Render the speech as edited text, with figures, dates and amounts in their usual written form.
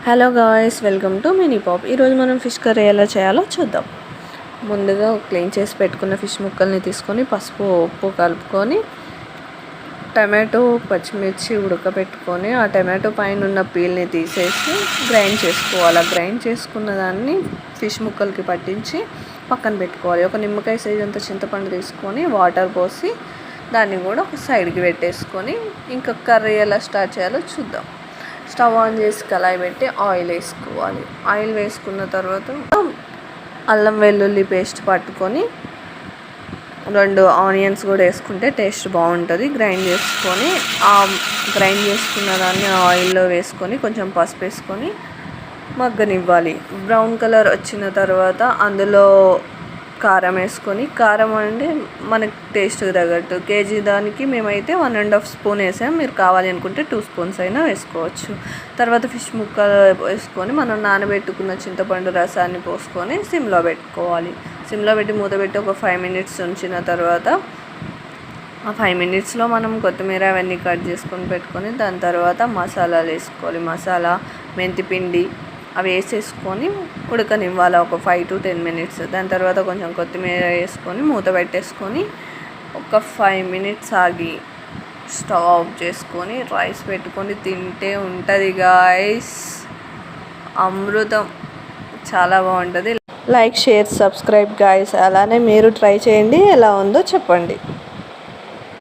Hello guys, welcome to mini pop. ఈరోజు మనం fish curry ఎలా చేయాలో చూద్దాం. ముందుగా క్లీన్ చేసి పెట్టుకున్న ఫిష్ ముక్కల్ని తీసుకొని పసుపు ఉప్పు కలుపుకొని టమాటో పచ్చిమిర్చి ఉడకబెట్టుకొని ఆ టమాటో పైన ఉన్న పీల్ని తీసేసి గ్రైండ్ చేసుకోవాలి. గ్రైండ్ చేసుకున్న దాన్ని ఫిష్ ముక్కలకి పట్టించి పక్కన పెట్టుకోవాలి. ఒక నిమ్మకాయ సైజ్ అంత చింతపండు తీసుకొని వాటర్ పోసి దాన్ని కూడా ఒక సైడ్కి పెట్టేసుకొని ఇంకా కర్రీ ఎలా స్టార్ట్ చేయాలో చూద్దాం. స్టవ్ ఆన్ చేసి కళాయి పెట్టి ఆయిల్ వేసుకోవాలి. ఆయిల్ వేసుకున్న తర్వాత అల్లం వెల్లుల్లి పేస్ట్ పట్టుకొని 2 ఆనియన్స్ కూడా వేసుకుంటే టేస్ట్ బాగుంటుంది. గ్రైండ్ చేసుకొని ఆ గ్రైండ్ చేసుకున్న దాన్ని ఆయిల్లో వేసుకొని కొంచెం పసుపు వేసుకొని మగ్గనివ్వాలి. బ్రౌన్ కలర్ వచ్చిన తర్వాత అందులో కారం వేసుకొని, కారం అంటే మనకి టేస్ట్ తగ్గట్టు, కేజీ దానికి మేమైతే 1.5 స్పూన్ వేసాం. మీరు కావాలి అనుకుంటే 2 స్పూన్స్ అయినా వేసుకోవచ్చు. తర్వాత ఫిష్ ముక్కలు వేసుకొని మనం నానబెట్టుకున్న చింతపండు రసాన్ని పోసుకొని సిమ్లో పెట్టుకోవాలి. సిమ్లో పెట్టి మూత పెట్టి ఒక 5 మినిట్స్ ఉంచిన తర్వాత ఆ 5 మినిట్స్లో మనం కొత్తిమీర అవన్నీ కట్ చేసుకొని పెట్టుకొని దాని తర్వాత మసాలాలు వేసుకోవాలి. మసాలా, మెంతిపిండి అవి వేసేసుకొని ఉడకనివ్వాలి ఒక 5 to 10 మినిట్స్. దాని తర్వాత కొంచెం కొత్తిమీర వేసుకొని మూత పెట్టేసుకొని ఒక 5 మినిట్స్ ఆగి స్టవ్ ఆఫ్ చేసుకొని రైస్ పెట్టుకొని తింటే ఉంటుంది గాయ్స్, అమృతం. చాలా బాగుంటుంది. Like, share, subscribe guys. అలానే మీరు ట్రై చేయండి, ఎలా ఉందో చెప్పండి.